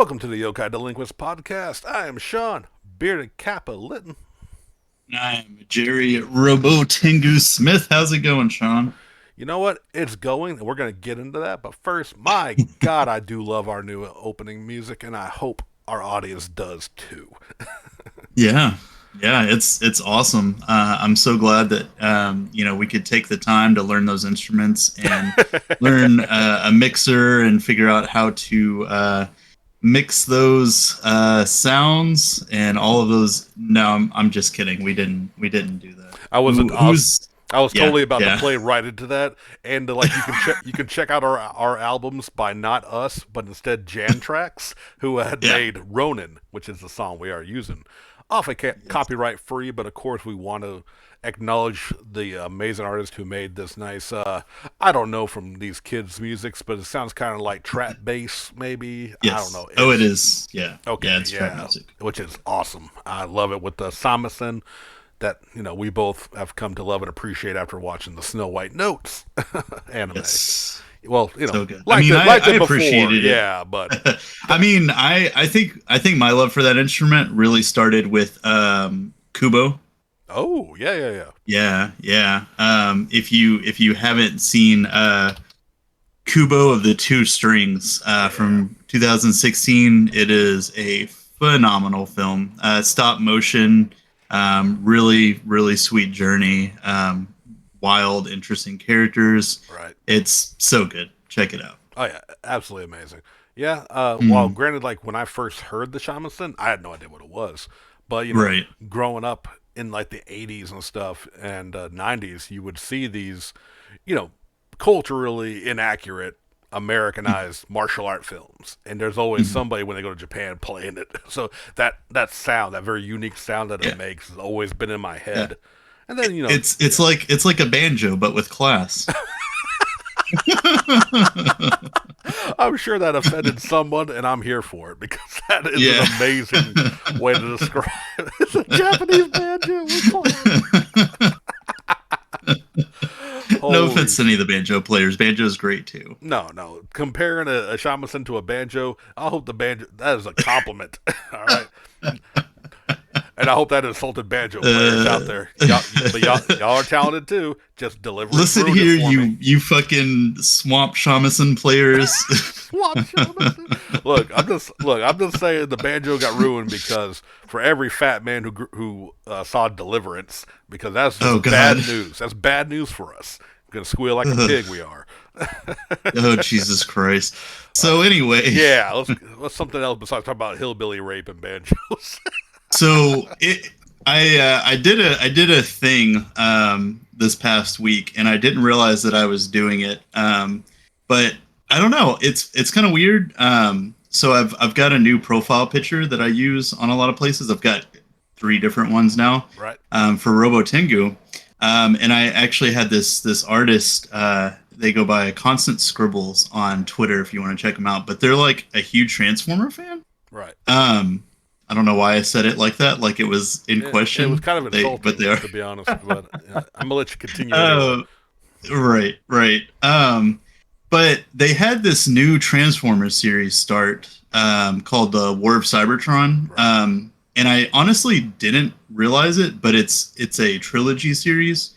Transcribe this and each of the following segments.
Welcome to the Yokai Delinquents podcast. I am Sean, bearded Kappa Litton. I'm Jerry Robo Tengu Smith. How's it going, Sean? You know what? It's going, and we're going to get into that. But first, my God, I do love our new opening music, and I hope our audience does too. Yeah, yeah, it's awesome. I'm so glad that we could take the time to learn those instruments and learn a mixer and figure out how to mix those sounds and all of those. No, I'm just kidding. We didn't do that. I was Who's I was yeah, totally about to yeah. play right into that, and you can check out our albums by not us, but instead Jan Tracks, who had Yeah. made Ronin, which is the song we are using, off a Yes. copyright free. But of course, we want to acknowledge the amazing artist who made this nice. I don't know from these kids' musics, but it sounds kind of like trap bass, maybe. I don't Yes. know. Oh, it It's is. Yeah. Yeah, okay, it's trap yeah, music. which is awesome. I love it with the Samisen that we both have come to love and appreciate after watching the Snow White Notes anime. Yes. Well, So good. I mean, liked I it before, appreciated it. yeah, but I mean, I think my love for that instrument really started with Kubo. oh yeah, yeah, yeah. Yeah, yeah. If you haven't seen Kubo of the Two Strings Yeah. from 2016, it is a phenomenal film. Stop motion, really sweet journey. Wild, interesting characters. Right. It's so good. Check it out. Oh yeah, absolutely amazing. Yeah. Well, Mm, granted, like when I first heard the shamisen, I had no idea what it was, but right. growing up in like the '80s and stuff and '90s, you would see these, you know, culturally inaccurate Americanized martial art films, and there's always Mhm. somebody when they go to Japan playing it. So that sound, that very unique sound that it Yeah, makes, has always been in my yeah. head. And then It's yeah. like a banjo, but with class. I'm sure that offended someone, and I'm here for it because that is an Yeah. amazing way to describe it. It's a Japanese banjo with class. No Holy offense to any of the banjo players. Banjo's great too. no, no. Comparing a shamisen to a banjo, I hope the banjo that is a compliment. All right, and I hope that insulted banjo players out Uh, there. Y'all are talented too. Just deliveries Listen ruined it here, for me. you fucking swamp shamisen players. Swap shamisen. I'm just saying the banjo got ruined because for every fat man who saw Deliverance, because that's Oh just bad God. news. That's bad news for us. Gonna squeal like a Ugh. pig. We are. Oh Jesus Christ. Uh, So anyway, yeah, let's something else besides talking about hillbilly rape and banjos. so I did a thing this past week, and I didn't realize that I was doing it. But I don't know. It's kind of weird. So I've got a new profile picture that I use on a lot of places. I've got three different ones now Right. for Robo Tengu. And I actually had this artist. They go by Constant Scribbles on Twitter if you want to check them out. But they're like a huge Transformer fan. Right. I don't know why I said it like that, like it was in It was question. kind of But insulting, they are. to be honest, but I'm gonna let you continue anyway. Oh, right, right. But they had this new Transformers series start called the War of Cybertron. Right. And I honestly didn't realize it, but it's a trilogy series.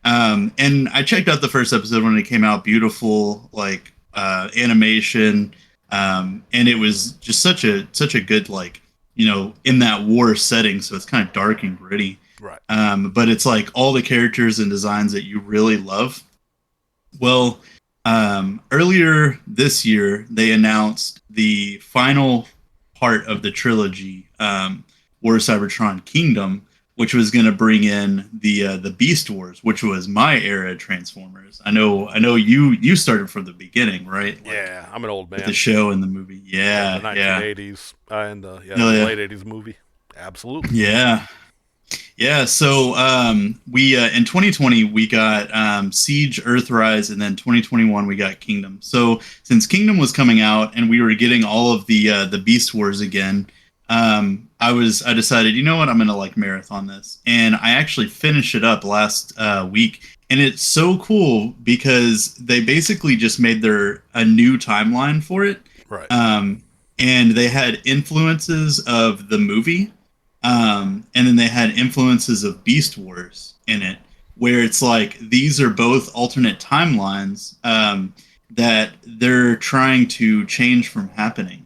And I checked out the first episode when it came out. Beautiful, like animation, and it was just such a good like in that war setting. So it's kind of dark and gritty. Right. But it's like all the characters and designs that you really love. Well, earlier this year, they announced the final part of the trilogy, War of Cybertron Kingdom, which was going to bring in the Beast Wars, which was my era Transformers. I know you started from the beginning, right? Like Yeah, I'm an old with the man. show and the movie. Yeah, the Yeah, yeah, 1980s and oh the yeah, late 80s movie. Absolutely. yeah. Yeah, so we in 2020 we got Siege, Earthrise, and then 2021 we got Kingdom. So since Kingdom was coming out and we were getting all of the Beast Wars again, I decided, you know what, I'm gonna like marathon this, and I actually finished it up last week, and it's so cool because they basically just made a new timeline for it. Right. Um, and they had influences of the movie, and then they had influences of Beast Wars in it, where it's like these are both alternate timelines that they're trying to change from happening.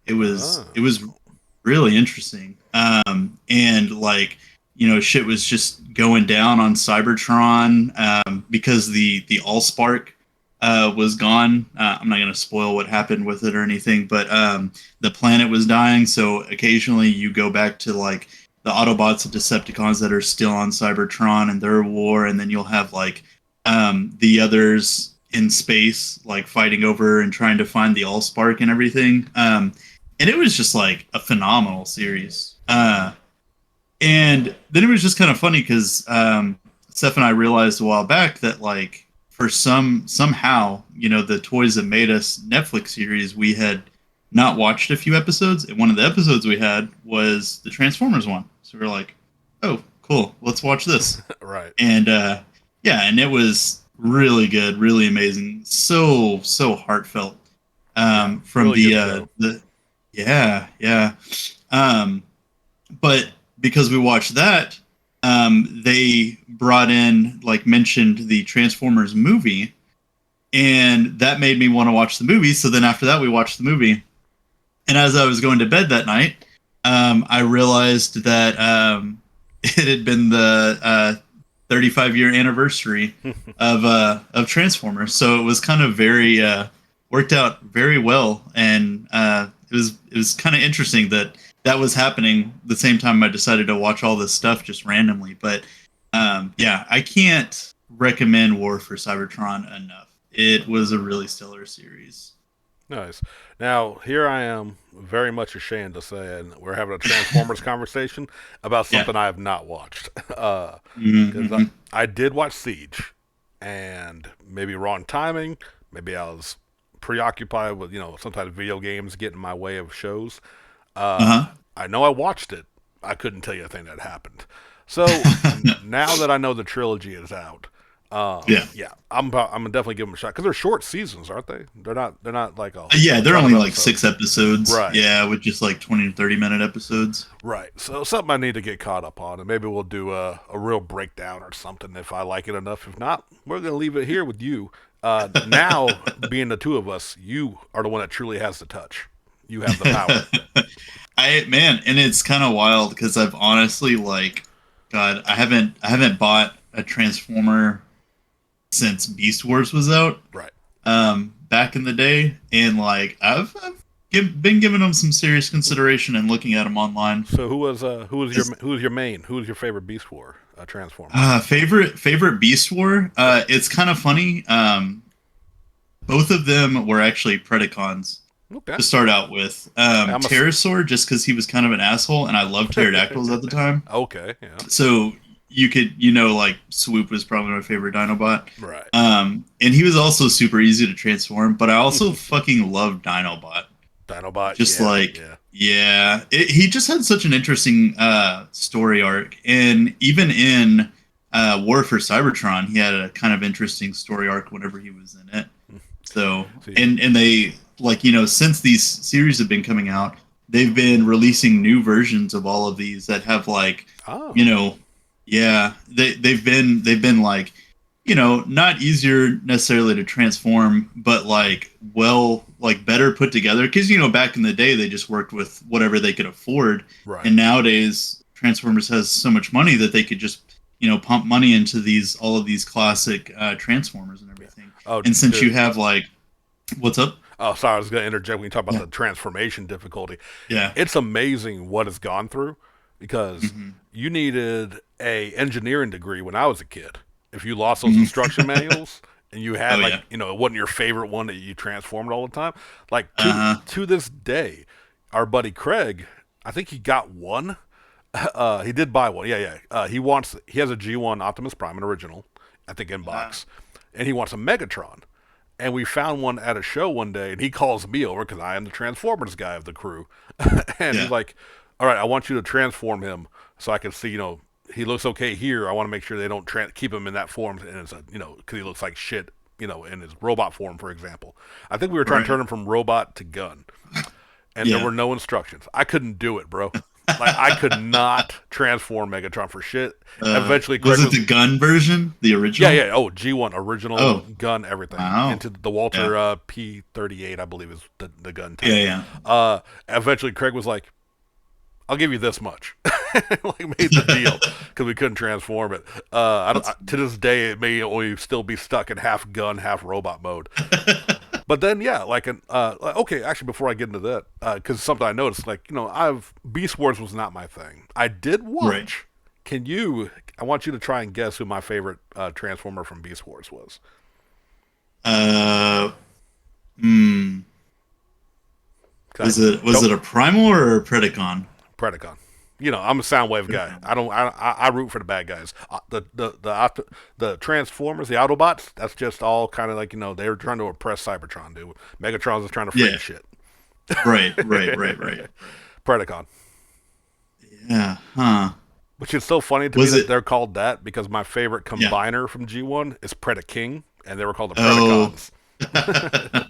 It was Oh. really interesting. And like shit was just going down on Cybertron because the Allspark was gone. I'm not gonna spoil what happened with it or anything, but the planet was dying. So occasionally you go back to like the Autobots and Decepticons that are still on Cybertron and their war, and then you'll have like the others in space like fighting over and trying to find the Allspark and everything. And it was just like a phenomenal series. And then it was just kind of funny because Steph and I realized a while back that like for somehow the Toys That Made Us Netflix series we had not watched a few episodes, and one of the episodes we had was the Transformers one. So we were like, oh, cool, let's watch this. Right. And yeah, and it was really good, really amazing, so heartfelt. Yeah. From Really good show. the yeah, yeah. Um, but because we watched that, they brought in like mentioned the Transformers movie, and that made me want to watch the movie. So then after that, we watched the movie, and as I was going to bed that night, I realized that it had been the 35-year anniversary of Transformers. So it was kind of very worked out very well, and it was kind of interesting that that was happening the same time I decided to watch all this stuff just randomly. But yeah, I can't recommend War for Cybertron enough. It was a really stellar series. Nice. Now, here I am, very much ashamed to say, and we're having a Transformers conversation about Yeah. something I have not watched. Because Mm-hmm. I did watch Siege, and maybe wrong timing, maybe I was preoccupied with, sometimes video games get in my way of shows. Uh I know I watched it. I couldn't tell you a thing that happened. So huh. now that I know the trilogy is out, Yeah. yeah, I'm definitely give them a shot because they're short seasons, aren't they? They're not like Yeah, a they're ton of only like episodes. 6 episodes. Right, Yeah, with just like 20 to 30 minute episodes. right. So something I need to get caught up on, and maybe we'll do a real breakdown or something if I like it enough. If not, we're gonna leave it here with you. Now, being the two of us, you are the one that truly has the touch. You have the power. And it's kind of wild because I've honestly like, God, I haven't bought a Transformer since Beast Wars was out, Right. back in the day, and like been giving them some serious consideration and looking at them online. So who was your main? Who was your favorite Beast War Transformer? Favorite Beast War. Yep. It's kind of funny. Both of them were actually Predacons Okay. to start out with. I'm a. Pterosaur, just because he was kind of an asshole, and I loved pterodactyls at the time. Okay. Yeah. So you could, like Swoop was probably my favorite Dinobot. Right. And he was also super easy to transform, but I also fucking loved Dinobot. Dinobot. Just Yeah. like, Yeah. yeah, he just had such an interesting story arc, and even in War for Cybertron, he had a kind of interesting story arc whenever he was in it. So, See. and they like since these series have been coming out, they've been releasing new versions of all of these that have like Oh. yeah, they've been like not easier necessarily to transform, but like like better put together, because back in the day they just worked with whatever they could afford, Right. and nowadays Transformers has so much money that they could just pump money into these all of these classic Transformers and Yeah. everything. Oh, And since you dude. have like, what's up? Oh, sorry. I was going to interject when you talk about Yeah, the transformation difficulty. yeah. It's amazing what it's gone through because Hmm. you needed a engineering degree when I was a kid. If you lost those instruction manuals and you had Oh like yeah. it wasn't your favorite one that you transformed all the time, like to Uh huh. to this day, our buddy Craig, I think he got one. He did buy one. Yeah, yeah. He has a G1 Optimus Prime, an original, I think in Uh box, and he wants a Megatron. And we found one at a show one day, and he calls me over because I am the Transformers guy of the crew, and he's yeah. like, "All right, I want you to transform him so I can see, he looks okay here. I want to make sure they don't keep him in that form, and it's because he looks like shit, in his robot form, for example. I think we were trying to Right. turn him from robot to gun, and there Yeah. were no instructions. I couldn't do it, bro. Like I could not transform Megatron for shit. Eventually, Was Craig it was, the gun version, the yeah, original? yeah. Oh, G1 original Oh, gun, everything wow. into the Yeah. Walter P38, I believe is the gun Yeah, type. yeah. Eventually, Craig was like, "I'll give you this much." Like made the deal because we couldn't transform it. That's To this day, it may only still be stuck in half gun, half robot mode. But then, yeah, okay, actually, before I get into that, because something I noticed, like, I've Beast Wars was not my thing. I did right. watch. Can you? I want you to try and guess who my favorite Transformer from Beast Wars was. Uh, hmm. 'Cause Was don't it a Primal or a Predacon? Predacon. I'm a Soundwave guy. Predacon. I don't. I root for the bad guys. The Transformers, the Autobots. That's just all kind of like they were trying to oppress Cybertron, dude. Megatron's just trying to free Yeah. shit. Right. Right. Right. Right. Predacon. Yeah. Huh. Which is so funny to me Was that it? they're called that because my favorite Yeah. combiner from G1 is Predaking, and they were called the Oh. Predacons.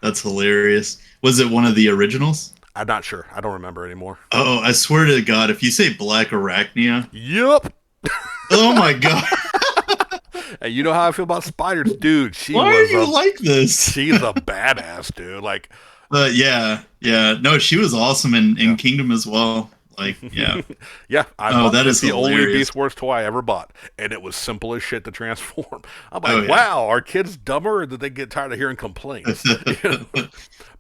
That's hilarious. Was it one of the originals? I'm not sure. I don't remember anymore. Oh, I swear to God, if you say Black Arachnia, Yup. oh my God, Hey, you know how I feel about spiders, dude. why are you like this? She's a badass, dude. Like, Yeah, yeah. No, she was awesome in yeah. Kingdom as well. Like, yeah. Yeah, I Oh, bought that it's is the only hilarious. Beast Wars toy I ever bought, and it was simple as shit to transform. I'm Oh like, yeah. wow, are kids dumber, or did they get tired of hearing complaints?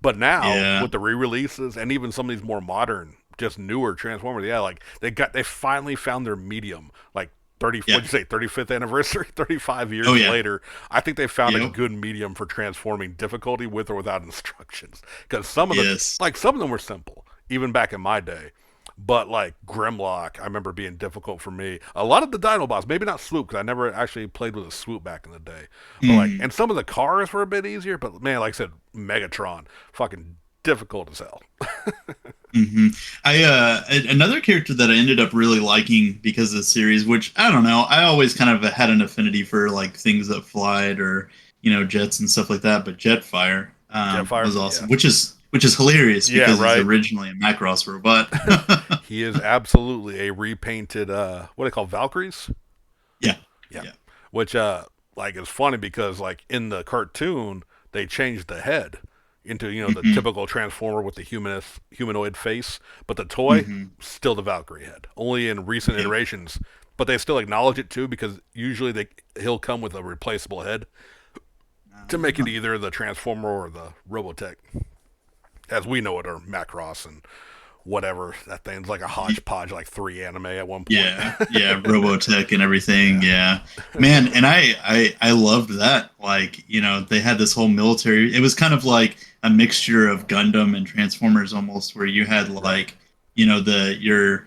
But now Yeah. with the re-releases and even some of these more modern, just newer Transformers, yeah, like they finally found their medium. Like 30, Yeah. what'd you say, 35th anniversary, 35 years Oh yeah. later, I think they found a Yep. good medium for transforming difficulty with or without instructions. Because Yes. some of them were simple, even back in my day. But like Grimlock, I remember being difficult for me. A lot of the Dinobots, maybe not Swoop, because I never actually played with a Swoop back in the day. But like, Mm. and some of the cars were a bit easier. But man, like I said, Megatron, fucking difficult as hell. Hmm. Another character that I ended up really liking because of the series, which I don't know, I always kind of had an affinity for like things that flied or jets and stuff like that. But Jetfire Jetfire, was awesome, yeah, which is hilarious yeah, because he's right. originally a Macross robot. He is absolutely a repainted, what do they call Valkyries? Yeah, Yeah, yeah. which like is funny because like in the cartoon they changed the head into the Hmm. typical transformer with the humanoid face, but the toy Hmm. still the Valkyrie head. Only in recent Yep. iterations, but they still acknowledge it too because usually he'll come with a replaceable head to make it Uh, either the transformer or the Robotech, as we know it, or Macross and whatever that thing's like a hodgepodge, like 3 anime at one point. Yeah, yeah, Robotech and everything. Yeah, man, and I loved that. Like, they had this whole military. It was kind of like a mixture of Gundam and Transformers, almost, where you had Right. like, your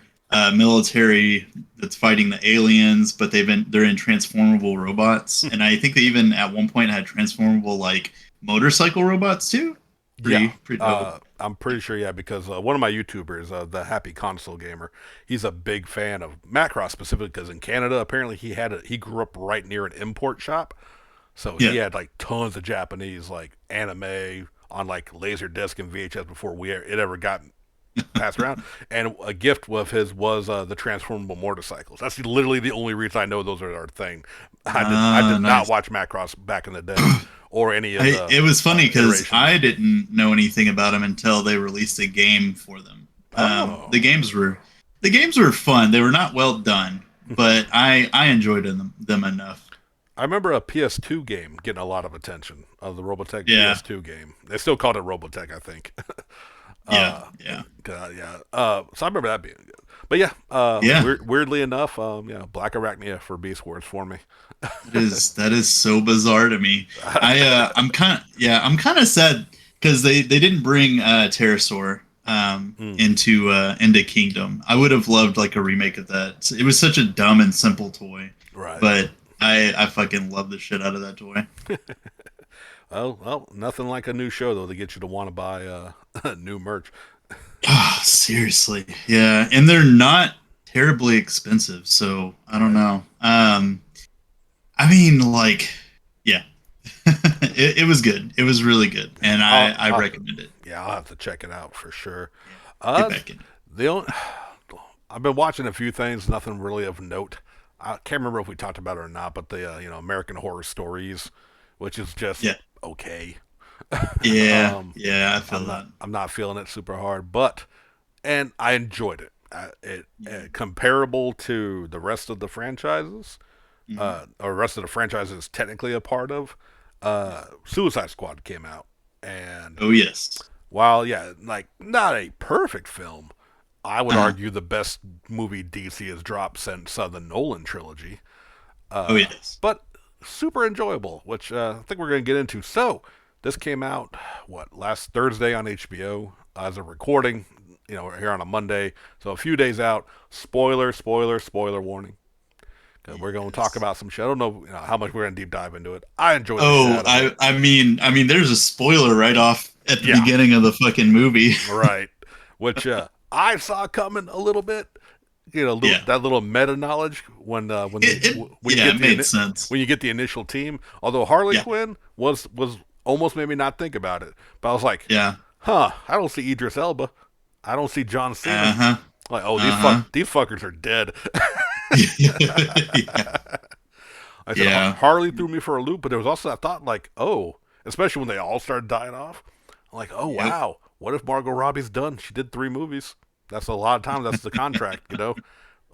military that's fighting the aliens, but they're in transformable robots, and I think they even at one point had transformable like motorcycle robots too. Yeah, Pretty dope. I'm pretty sure. Yeah, because one of my YouTubers, the Happy Console Gamer, he's a big fan of Macross specifically because in Canada, apparently he grew up right near an import shop, so he Yeah. had like tons of Japanese like anime on like Laserdisc and VHS before it ever got passed around. And a gift of his was the transformable motorcycles. That's literally the only reason I know those are our thing. I did not Nice. watch Macross back in the day or any of the It was funny because iterations. I didn't know anything about them until they released a game for them. Oh. The games were fun. They were not well done, but I enjoyed them enough. I remember a PS2 game getting a lot of attention. The Robotech Yeah, PS2 game. They still called it Robotech, I think. yeah, uh, yeah, yeah. So I remember that being good. But yeah, yeah. weirdly enough, Black Arachnia for Beast Wars for me. That is so bizarre to me. I'm kind of sad because they didn't bring Pterosaur Mm, into Kingdom. I would have loved like a remake of that. It was such a dumb and simple toy, right. but I fucking love the shit out of that toy. Well, nothing like a new show though to get you to want to buy new merch. Ah, seriously, yeah, and they're not terribly expensive, so I don't Right. know. I mean, like, yeah, it was good. It was really good, and I I'll recommend it. Yeah, I'll have to check it out for sure. Yeah, get Uh, back in. the only, I've been watching a few things, nothing really of note. I can't remember if we talked about it or not, but the American Horror Stories, which is just Yeah, okay. yeah, Um, yeah. I I'm feel not that. I'm not feeling it super hard, but and I enjoyed it. It Mhm. comparable to the rest of the franchises, Mhm. or rest of the franchises technically a part of. Suicide Squad came out, and Oh yes. while yeah, like not a perfect film, I would Uh, argue the best movie DC has dropped since the Nolan trilogy. oh yes. But super enjoyable, which I think we're going to get into. So this came out last Thursday on HBO as a recording. We're here on a Monday, so a few days out. Spoiler, spoiler, spoiler warning. 'Cause we're going to talk Yes. about some shit. I don't know, how much we're going to deep dive into it. I enjoyed the shit Oh, out of it. I mean, there's a spoiler right off at the Yeah, beginning of the fucking movie. right. Which I saw coming a little bit. Yeah. That little meta knowledge when you Yeah, get it made the sense. when you get the initial team. Although Harley Yeah. Quinn was almost made me not think about it, but I was like, Yeah. huh, I don't see Idris Elba, I don't see John Cena. Uh-huh. Like, oh, Uh-huh. these fuckers are dead. Yeah. I said Yeah. Harley threw me for a loop, but there was also that thought like, oh, especially when they all started dying off. I'm like, oh Yep. wow, what if Margot Robbie's done? She did 3 movies. That's a lot of times. That's the contract.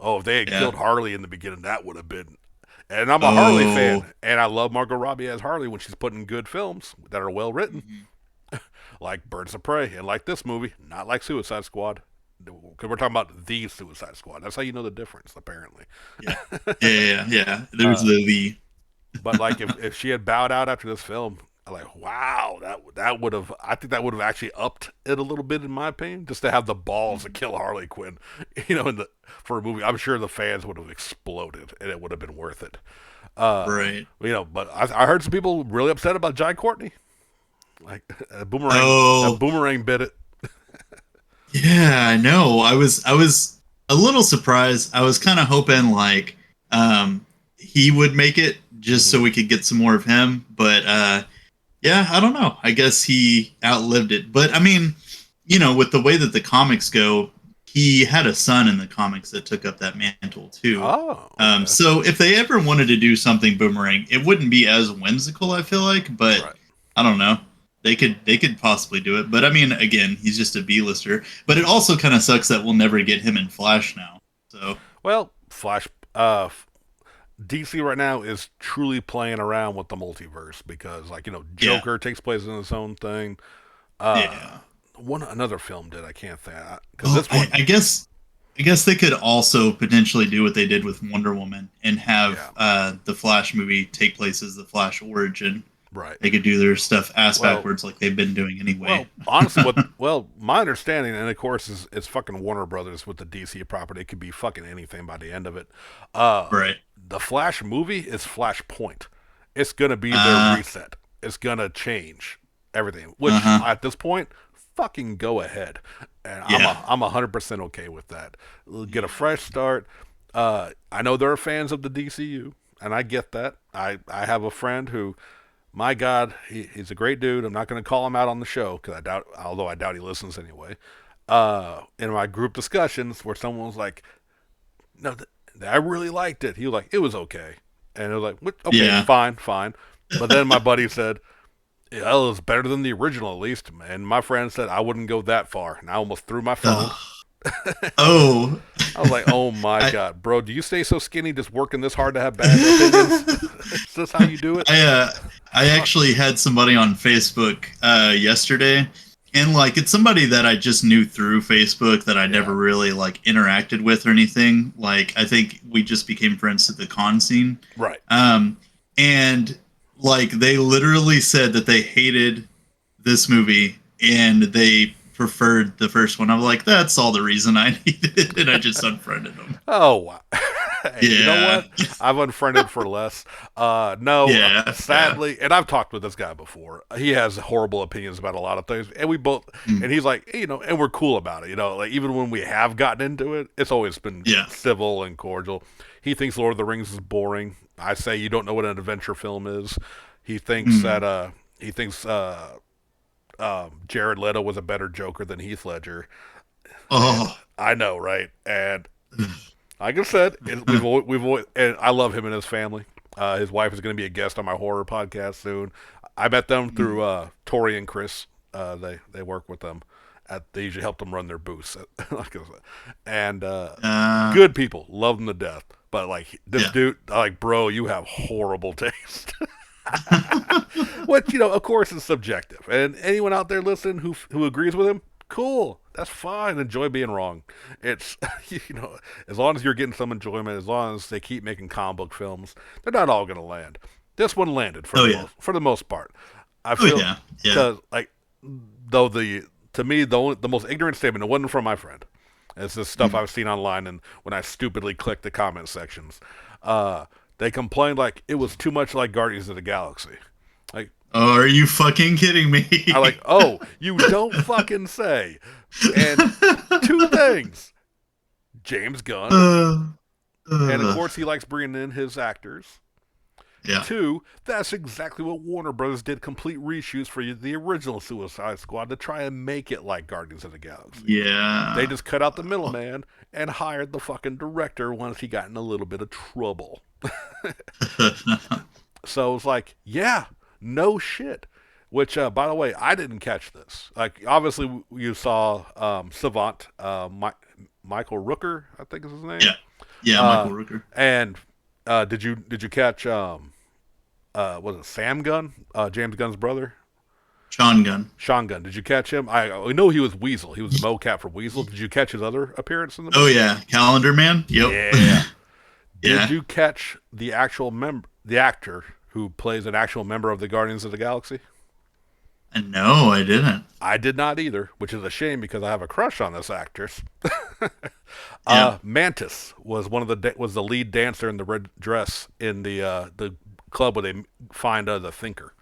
Oh, if they had Yeah. killed Harley in the beginning, that would have been. And I'm a Harley Oh. fan, and I love Margot Robbie as Harley when she's put in good films that are well written, Mhm. like Birds of Prey, and like this movie, not like Suicide Squad. Because we're talking about the Suicide Squad. That's how you know the difference, apparently. Yeah. Yeah, yeah, yeah. There's Uh, the but like, if she had bowed out after this film, I'm like, wow, that would have. I think that would have actually upped it a little bit, in my opinion, just to have the balls to kill Harley Quinn. For a movie, I'm sure the fans would have exploded, and it would have been worth it. right. But I heard some people really upset about Jai Courtney. Like a Oh, boomerang bit it. yeah, I know. I was a little surprised. I was kind of hoping like he would make it just Hmm. so we could get some more of him, but yeah, I don't know. I guess he outlived it. But I mean, with the way that the comics go, he had a son in the comics that took up that mantle too. Oh, okay, So if they ever wanted to do something boomerang, it wouldn't be as whimsical, I feel like, but right. I don't know. They could possibly do it. But I mean, again, he's just a B-lister. But it also kind of sucks that we'll never get him in Flash now. So Well, DC right now is truly playing around with the multiverse because, like, yeah. Joker takes place in its own thing. Uh, Yeah. one another film did I can't think because Well, this I, one, I guess I guess they could also potentially do what they did with Wonder Woman and yeah, have the Flash movie take place as the Flash origin. right. They could do their stuff ass Well, backwards like they've been doing anyway. honestly, my understanding, and of course, is it's fucking Warner Brothers with the DC property. It could be fucking anything by the end of it. Right. The Flash movie is Flashpoint. It's gonna be their Uh reset. It's gonna change everything. Which huh. at this point, fucking go ahead, and Yeah. I'm 100% okay with that. We'll get a Yeah. fresh start. I know there are fans of the DCU, and I get that. I have a friend who, my God, he's a great dude. I'm not going to call him out on the show because although I doubt he listens anyway. In my group discussions, where someone was like, "No, I really liked it," he was like, "It was okay," and it was like, "Okay, Yeah. fine, fine." But then my buddy said, "Yeah, it was better than the original, at least." And my friend said, "I wouldn't go that far," and I almost threw my phone. Ugh. Oh. I was like, "Oh my I God, bro, do you stay so skinny just working this hard to have bad opinions? Is this how you do it?" I I Fuck. actually had somebody on Facebook yesterday, and like it's somebody that I just knew through Facebook that I Yeah, never really like interacted with or anything. Like I think we just became friends at the con scene. right. Um, and like they literally said that they hated this movie and they preferred the first one. I'm like, that's all the reason I needed it, and I just unfriended them. Oh wow. Hey, you know Yeah, what? I've unfriended for less. No, yeah, yeah. sadly, and I've talked with this guy before. He has horrible opinions about a lot of things, and we both, Mm, and he's like, and we're cool about it. Like even when we have gotten into it, it's always been yeah. civil and cordial. He thinks Lord of the Rings is boring. I say you don't know what an adventure film is. He thinks Mm, that he thinks Jared Leto was a better Joker than Heath Ledger, and Oh, I know, right? And like I said, and I love him and his family. His wife is going to be a guest on my horror podcast soon. I met them through Tori and Chris. They work with them. They usually help them run their booths, and good people, love them to death. But like this yeah. dude, like bro, you have horrible taste. Which of course, is subjective. And anyone out there listening who agrees with him, cool. That's fine. Enjoy being wrong. It's as long as you're getting some enjoyment, as long as they keep making comic book films, they're not all gonna land. This one landed Oh yeah. for the most part. I Oh feel yeah. Yeah. because like though the to me the most ignorant statement, it wasn't from my friend. It's this stuff Mm. I've seen online, and when I stupidly click the comment sections, they complained like it was too much like Guardians of the Galaxy. Like Oh, are you fucking kidding me? I like, oh, you don't fucking say. And two things: James Gunn, uh, and of uh, course he likes bringing in his actors. yeah. Two, that's exactly what Warner Brothers did, complete reshoots for the original Suicide Squad to try and make it like Guardians of the Galaxy. They Yeah. just cut out the middleman and hired the fucking director once he got in a little bit of trouble. So it's like, yeah, no shit. Which, by the way, I didn't catch this. Like, obviously, you saw Savant, Michael Rooker, I think is his name. Yeah. Yeah, Uh, Michael Rooker. and did you catch was it Sam Gunn, James Gunn's brother? Sean Gunn. Sean Gunn. Did you catch him? I know he was Weasel. He was the mocap for Weasel. Did you catch his other appearance in the Oh movie? yeah, Calendar Man. Yep. Yeah. Did Yeah. you catch the actor who plays an actual member of the Guardians of the Galaxy? And no, I didn't. I did not either, which is a shame because I have a crush on this actress. Yeah. Mantis was was the lead dancer in the red dress in the club where they find the Thinker,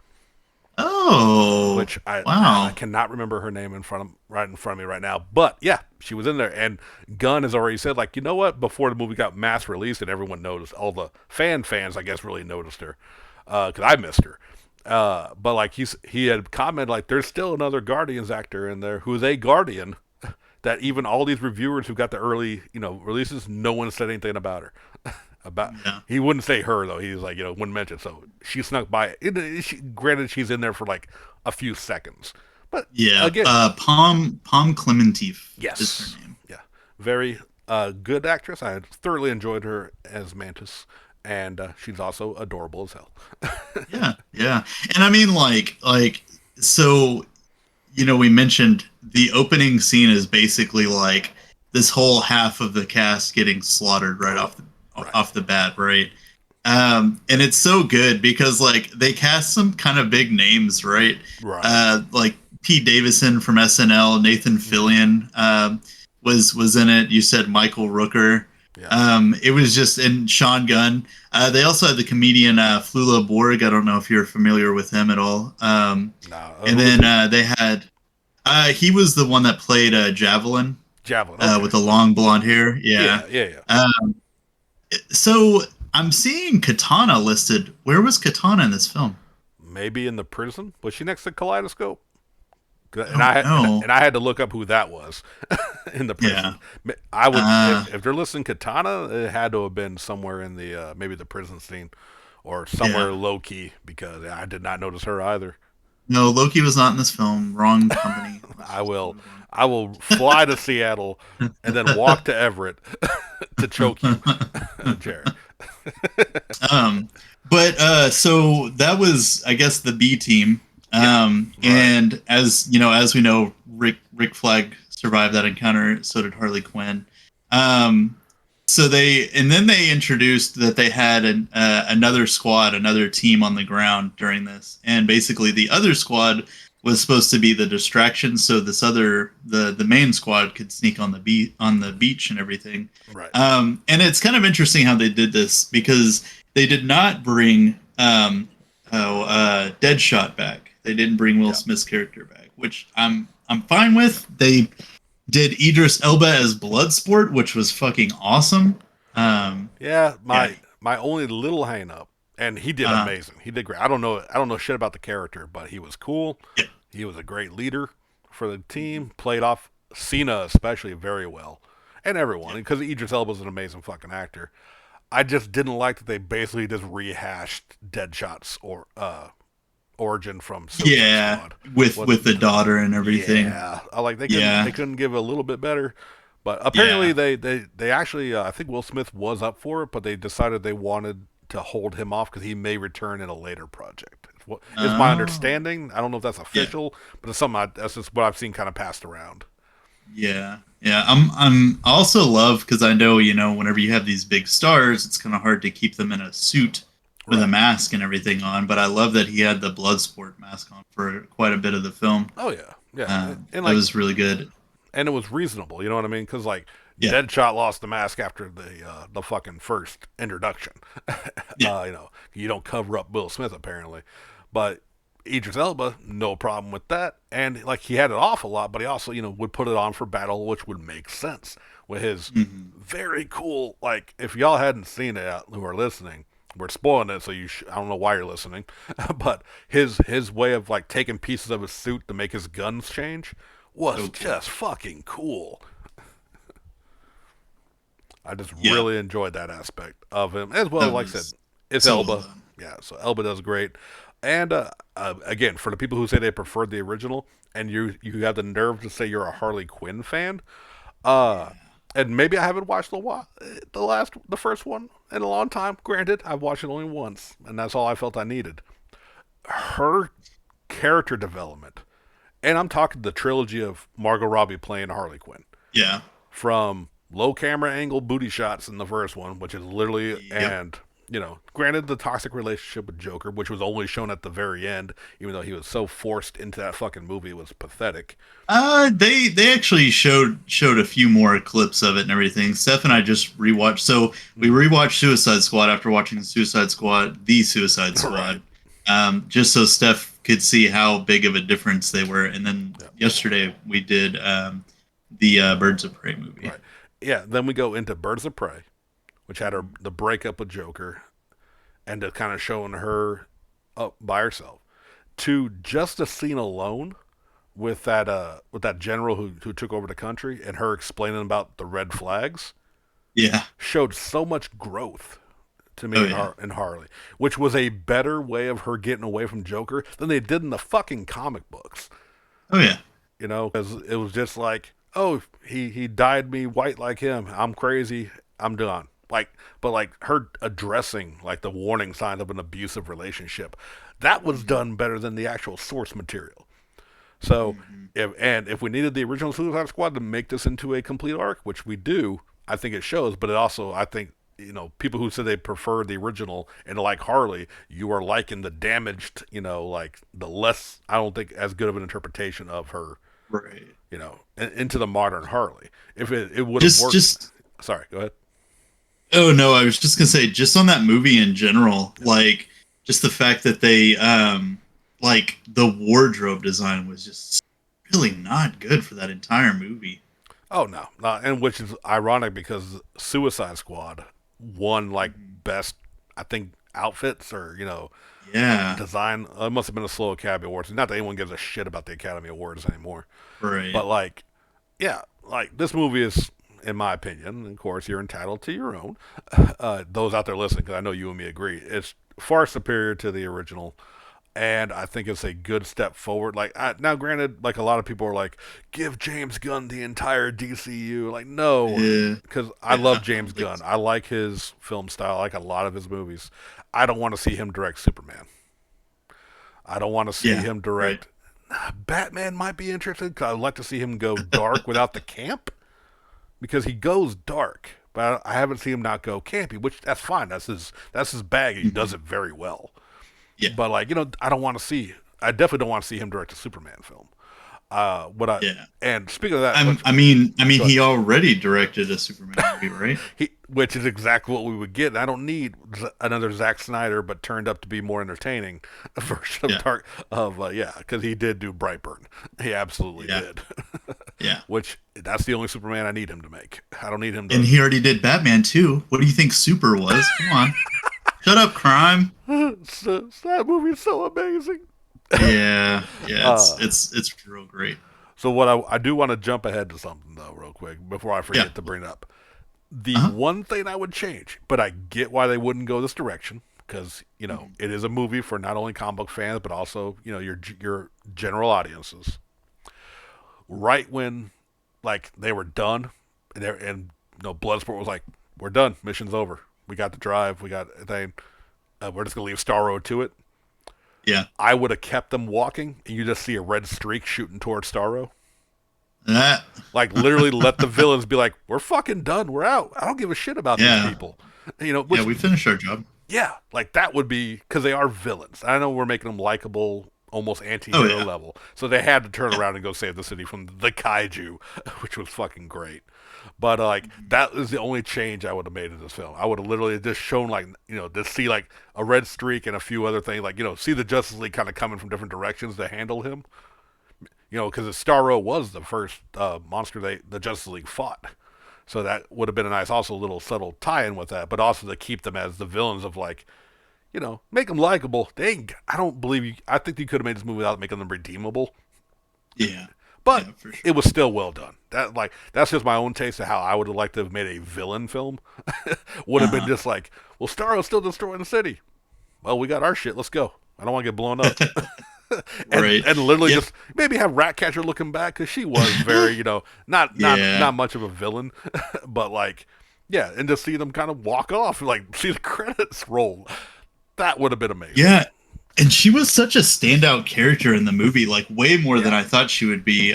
Oh. which I Wow. cannot remember her name right in front of me right now. But yeah, she was in there, and Gunn has already said like, you know what? Before the movie got mass released and everyone noticed, all the fans I guess really noticed her because I missed her. But like he had commented like there's still another Guardians actor in there who's a Guardian that even all these reviewers who got the early releases, no one said anything about her. About Yeah. He wouldn't say her though. He was like wouldn't mention. So she snuck by. Granted, she's in there for like a few seconds, but Yeah. again, Palm Clementif is yes, her name. yeah, very good actress. I thoroughly enjoyed her as Mantis, and she's also adorable as hell. Yeah. Yeah. And I mean so we mentioned the opening scene is basically like this whole half of the cast getting slaughtered right Right. off the bat, right? And it's so good because like they cast some kind of big names, right? Right. Like Pete Davidson from SNL, Nathan Fillion was in it. You said Michael Rooker. Yeah. It was just and Sean Gunn. They also had the comedian Flula Borg. I don't know if you're familiar with him at all. No, And then they had he was the one that played Javelin Javelin. Okay. with the long blonde hair. Yeah. Yeah. So I'm seeing Katana listed. Where was Katana in this film? Maybe in the prison. Was she next to Kaleidoscope? don't know. And I had to look up who that was in the prison. I would if they're listing Katana, it had to have been somewhere in the maybe the prison scene or somewhere low key because I did not notice her either. No, Loki was not in this film. Wrong company. I will fly to Seattle and then walk to Everett to choke you, Jared. So that was, I guess, the B team. Right. And as we know, Rick Flag survived that encounter. So did Harley Quinn. So they introduced that they had another squad, another team on the ground during this, and basically the other squad was supposed to be the distraction, so the main squad could sneak on the beach and everything. Right. And it's kind of interesting how they did this because they did not bring Deadshot back. They didn't bring Will Smith's character back, which I'm fine with. They did Idris Elba as Bloodsport, which was fucking awesome. My only little hang up, and he did amazing. He did great. I don't know shit about the character, but he was cool. Yeah. He was a great leader for the team. Played off Cena especially very well, and everyone Yeah. because Idris Elba's an amazing fucking actor. I just didn't like that they basically just rehashed Deadshot's or origin from Suicide Yeah, Squad. with the daughter and everything. Yeah, I like they Yeah. couldn't give a little bit better, but apparently Yeah. they actually I think Will Smith was up for it, but they decided they wanted to hold him off because he may return in a later project. Is my Oh. understanding. I don't know if that's Yeah. official, but it's something that's just what I've seen kind of passed around. Yeah. Yeah. I also love because I know, whenever you have these big stars, it's kind of hard to keep them in a suit with a Right. mask and everything on. But I love that he had the Bloodsport mask on for quite a bit of the film. Oh yeah, yeah, and That like was really good. and it was reasonable. You know what I mean? Because like Yeah. Deadshot lost the mask after the fucking first introduction. Yeah. You don't cover up Will Smith apparently, but Idris Elba, no problem with that. And like he had it off a lot, but he also would put it on for battle, which would make sense with his Hmm. very cool. Like if y'all hadn't seen it, who are listening, we're spoiling it, so I don't know why you're listening, but his way of like taking pieces of his suit to make his guns change was So cool. just fucking cool. I just Yeah. really enjoyed that aspect of him as well. That Like I said, was it's so well Elba. done. Yeah, so Elba does great. And again, for the people who say they preferred the original, and you have the nerve to say you're a Harley Quinn fan, uh, Yeah. and maybe I haven't watched the first one in a long time. Granted, I've watched it only once, and that's all I felt I needed. Her character development, and I'm talking the trilogy of Margot Robbie playing Harley Quinn, Yeah. from low camera angle booty shots in the first one, which is literally, Yep. and granted the toxic relationship with Joker, which was only shown at the very end, even though he was so forced into that fucking movie, it was pathetic. They actually showed a few more clips of it and everything. Steph and I just rewatched. So we rewatched Suicide Squad after watching the Suicide Right. Squad, just so Steph could see how big of a difference they were. And then Yeah. yesterday we did the Birds of Prey movie. Right. Yeah. Then we go into Birds of Prey, which had the breakup with Joker, and to kind of showing her up by herself. To just a scene alone with that general who took over the country and her explaining about the red flags Yeah. showed so much growth to Oh me yeah. in Harley, which was a better way of her getting away from Joker than they did in the fucking comic books. Oh yeah. Because it was just like, oh, he dyed me white like him. I'm crazy. I'm done. But like her addressing like the warning signs of an abusive relationship, that was done better than the actual source material. So Hmm. if we needed the original Suicide Squad to make this into a complete arc, which we do, I think it shows. But it also, I think, people who said they prefer the original and like Harley, you are liking the damaged, like the less, I don't think as good of an interpretation of her, Right. into the modern Harley. If it would have Just worked. just Sorry, go ahead. Oh no, I was just gonna say, just on that movie in general, like just the fact that they like the wardrobe design was just really not good for that entire movie. Oh no, and which is ironic because Suicide Squad won like Mhm. best, I think, outfits or Yeah, design. It must have been a slow Academy Awards. Not that anyone gives a shit about the Academy Awards anymore, right. but like, yeah, like this movie is, in my opinion, of course, you're entitled to your own. Those out there listening, because I know you and me agree, it's far superior to the original. And I think it's a good step forward. Like now, granted, like a lot of people are like, give James Gunn the entire DCU. Like, no, Yeah, because I love yeah, I James don't think Gunn. so. I like his film style. I like a lot of his movies. I don't want to see him direct Superman. I don't want to see Yeah, him right. direct Batman. Might be interested because I'd like to see him go dark without the camp, because he goes dark. But I haven't seen him not go campy, which that's fine. That's his bag. He does Mhm. it very well. Yeah, But like I don't want to see. I definitely don't want to see him direct a Superman film. What I yeah. and speaking of that, I mean, go ahead. he already directed a Superman movie, right? Which is exactly what we would get. I don't need another Zack Snyder, but turned up to be more entertaining version of Yeah, Dark yeah, because he did do Brightburn. He absolutely yeah, did. yeah. Which that's the only Superman I need him to make. I don't need him And to. he already did Batman too. What do you think Super was? Come on, shut up, crime. So that movie's so amazing. Yeah, yeah, Uh, it's real great. so what I do want to jump ahead to something though, real quick, before I Yeah. forget to bring it up. The Uh-huh. one thing I would change, but I get why they wouldn't go this direction, because Mhm. it is a movie for not only comic book fans but also your general audiences. Right when like they were done, and Bloodsport was like, we're done, mission's over, we got the drive, we got a thing, we're just gonna leave Starro to it. Yeah. I would have kept them walking, and you just see a red streak shooting towards Starro. That. Like literally, let the villains be like, "We're fucking done. We're out. I don't give a shit about these Yeah. people." Yeah, Which we finished our job. yeah, like that would be because they are villains. I know we're making them likable, almost Oh anti-hero yeah. level. So they had to turn Yeah. around and go save the city from the kaiju, which was fucking great. But like Mhm. that is the only change I would have made in this film. I would have literally just shown like just see like a red streak and a few other things, like see the Justice League kind of coming from different directions to handle him. Because Starro was the first monster the Justice League fought. So that would have been a nice, also little subtle tie-in with that, but also to keep them as the villains of like, make them likable. I don't believe you. I think you could have made this movie without making them redeemable, Yeah. but Yeah, for sure. it was still well done. That's just my own taste of how I would have liked to have made a villain film. Would have been Uh-huh. just like, well, Starro's still destroying the city. Well, we got our shit. Let's go. I don't want to get blown up. and Right. and literally Yep. just maybe have Ratcatcher looking back because she was very not Yeah. not much of a villain, but like yeah, and to see them kind of walk off, like see the credits roll, that would have been amazing. Yeah. And she was such a standout character in the movie, like way more than Yeah, I thought she would be.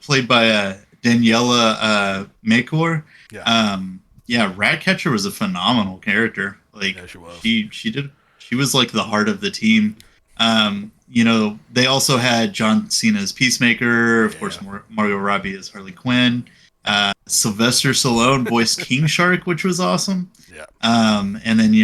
Played by Daniela Makor. yeah, Yeah, Ratcatcher was a phenomenal character. Like yeah, she was. she was like the heart of the team. They also had John Cena as Peacemaker, of course, Yeah, Margot Robbie as Harley Quinn. Sylvester Stallone voiced King Shark, which was awesome. yeah, And then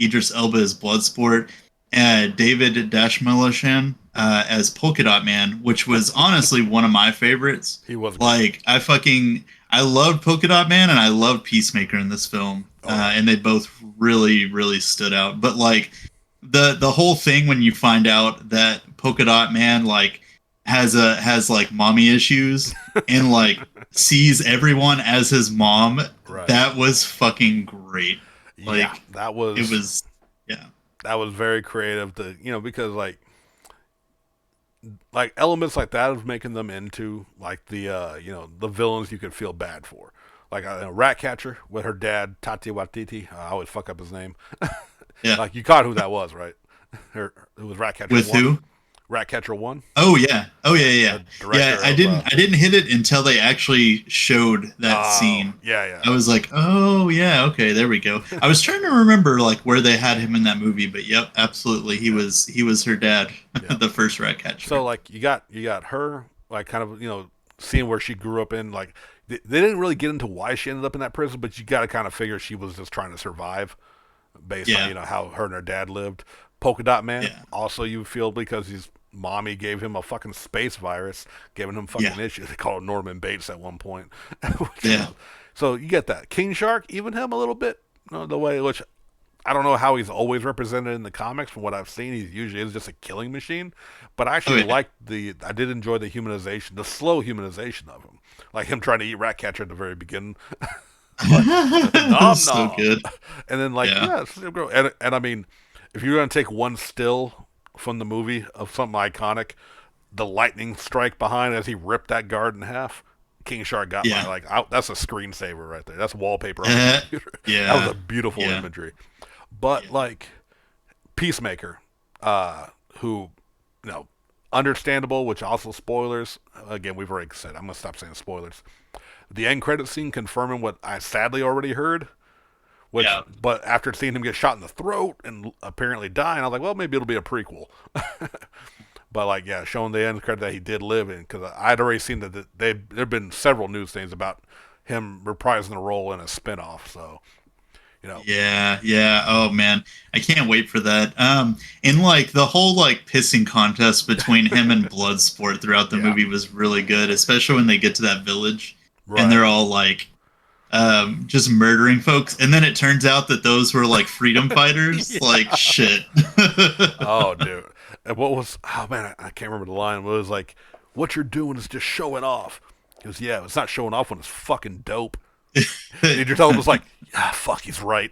Idris Elba as Bloodsport, David Dashmalashan as Polka Dot Man, which was honestly one of my favorites. he was great. Like I loved Polka Dot Man and I loved Peacemaker in this film, Oh yeah, and they both really really stood out. But like the whole thing when you find out that Polka Dot Man like has like mommy issues and like sees everyone as his mom, right. that was fucking great. Yeah, Like that it was was, yeah, that was very creative. To because like elements like that of making them into like the villains you could feel bad for, like Ratcatcher with her dad Tati Watiti. I always fuck up his name. yeah. Like you caught who that was, right? It was Ratcatcher With one. who? Ratcatcher one, Oh yeah, oh yeah, yeah, the yeah. director I of didn't, I didn't hit it until they actually showed that oh scene. yeah, yeah, I was like, oh yeah, okay, there we go. I was trying to remember like where they had him in that movie, but yep, absolutely, he yeah, was her dad, yeah. the first rat catcher. So like you got her like kind of seeing where she grew up in, like they didn't really get into why she ended up in that prison, but you got to kind of figure she was just trying to survive based on Yeah, how her and her dad lived. Polka Dot Man, yeah, also you feel because his mommy gave him a fucking space virus, giving him yeah, fucking issues. They called him Norman Bates at one point. yeah. So you get that King Shark, even him a little bit. The way which I don't know how he's always represented in the comics. From what I've seen, he usually is just a killing machine. But I Oh actually yeah, liked I did enjoy the humanization, the slow humanization of him, like him trying to eat Ratcatcher at the very beginning. Like nom so nom, good. and then like Yeah, yeah, and I mean, if you're gonna take one still from the movie of something iconic, the lightning strike behind as he ripped that guard in half. King Shark got my yeah, like that's a screensaver right there. That's wallpaper on my computer. That was yeah, a beautiful yeah, imagery. But yeah, like Peacemaker, who you know understandable, which also spoilers. Again, we've already said. I'm gonna stop saying spoilers. The end credit scene confirming what I sadly already heard. Which, yeah. but after seeing him get shot in the throat and apparently dying, I was like, well, maybe it'll be a prequel. But like, yeah, showing the end credit that he did live in, because I'd already seen that there've been several news things about him reprising the role in a spinoff. So you know, Yeah, yeah. Oh man, I can't wait for that. And like the whole like pissing contest between him and Bloodsport throughout the yeah, movie was really good, especially when they get to that village and right. they're all like just murdering folks, and then it turns out that those were like freedom fighters. Like Yeah. shit. Oh, dude. And what was, oh man, I can't remember the line. But it was like, what you're doing is just showing off. He goes, yeah, it's not showing off when it's fucking dope. And you just tell him it's like, ah, fuck, he's right.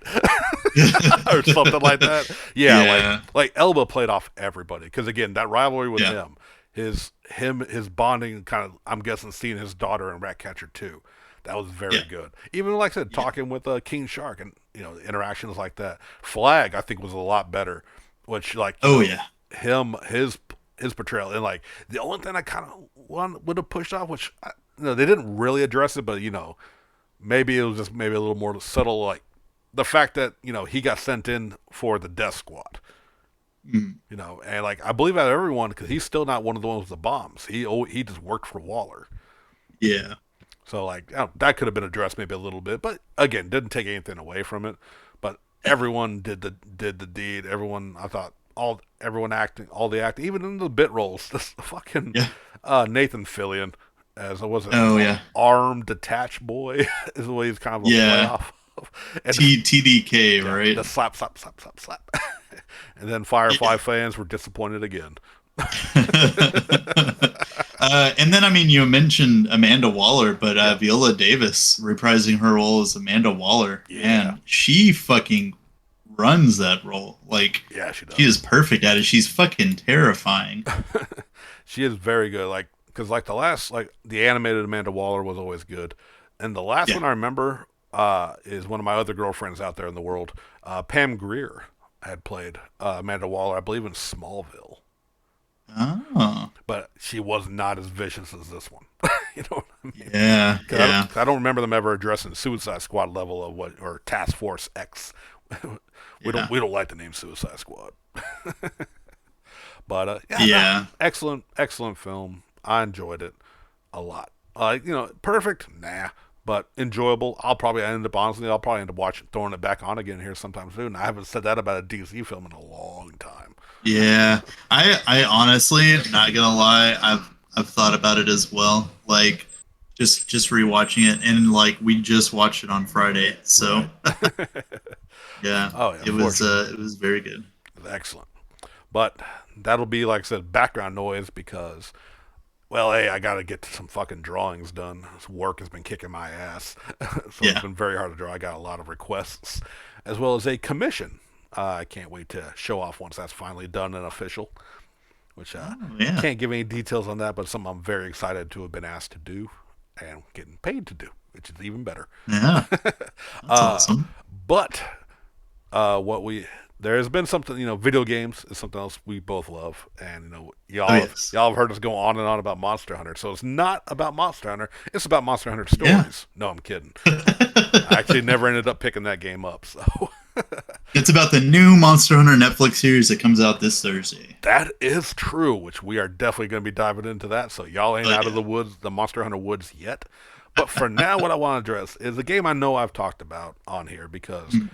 Or something like that. Yeah, Yeah, like Elba played off everybody. Because again, that rivalry with yeah, him, his bonding kind of, I'm guessing seeing his daughter in Ratcatcher 2. That was very yeah, good. Even like I said, yeah. talking with King Shark and interactions like that. Flag I think was a lot better, which like Oh yeah, him his portrayal and like the only thing I kind of would have pushed off, which they didn't really address it, but maybe it was just maybe a little more subtle, like the fact that he got sent in for the death squad. mm, And like I believe out of everyone because he's still not one of the ones with the bombs. He just worked for Waller. yeah, So like that could have been addressed maybe a little bit, but again, didn't take anything away from it. But everyone did the deed. Everyone, I thought, everyone acting, all the acting, even in the bit roles. This fucking yeah. Nathan Fillion as was it Oh yeah, armed detached boy is the way he's kind of a play yeah. off of. And TDK, yeah, right? the slap slap slap slap slap. And then Firefly fans were disappointed again. And then, I mean, you mentioned Amanda Waller, but Yeah, Viola Davis reprising her role as Amanda Waller, yeah, man, she fucking runs that role. Like, yeah. She she does. is perfect at it. She's fucking terrifying. She is very good. Like because like the animated Amanda Waller was always good, and the last Yeah. one I remember is one of my other girlfriends out there in the world. Pam Grier had played Amanda Waller, I believe, in Smallville, Oh, but she was not as vicious as this one. You know what I mean? yeah, Because yeah, I don't remember them ever addressing Suicide Squad level of what or Task Force X. yeah, We don't like the name Suicide Squad, but yeah, no, yeah. excellent film. I enjoyed it a lot. Perfect, nah, but enjoyable. I'll probably end up watching throwing it back on again here sometime soon. I haven't said that about a DC film in a long time. Yeah, I honestly, not gonna lie, I've thought about it as well. Like, just rewatching it, and like we just watched it on Friday, so Right. yeah, Oh yeah, for sure. it was very good. Excellent. But that'll be like I said, background noise because well, hey, I gotta get some fucking drawings done. This work has been kicking my ass, so it's Yeah. been very hard to draw. I got a lot of requests, as well as a commission. I can't wait to show off once that's finally done and official. Which Oh I yeah, can't give any details on that, but something I'm very excited to have been asked to do and getting paid to do, which is even better. yeah, that's Uh, awesome. but what we there has been something video games is something else we both love, and Oh yes, y'all have heard us go on and on about Monster Hunter. So it's not about Monster Hunter; it's about Monster Hunter yeah. stories. No, I'm kidding. I actually never ended up picking that game up, so It's about the new Monster Hunter Netflix series that comes out this Thursday. that is true. Which we are definitely going to be diving into that. So y'all ain't Oh out of the yeah. woods, the Monster Hunter woods yet. But for now, what I want to address is a game I know I've talked about on here because Mm,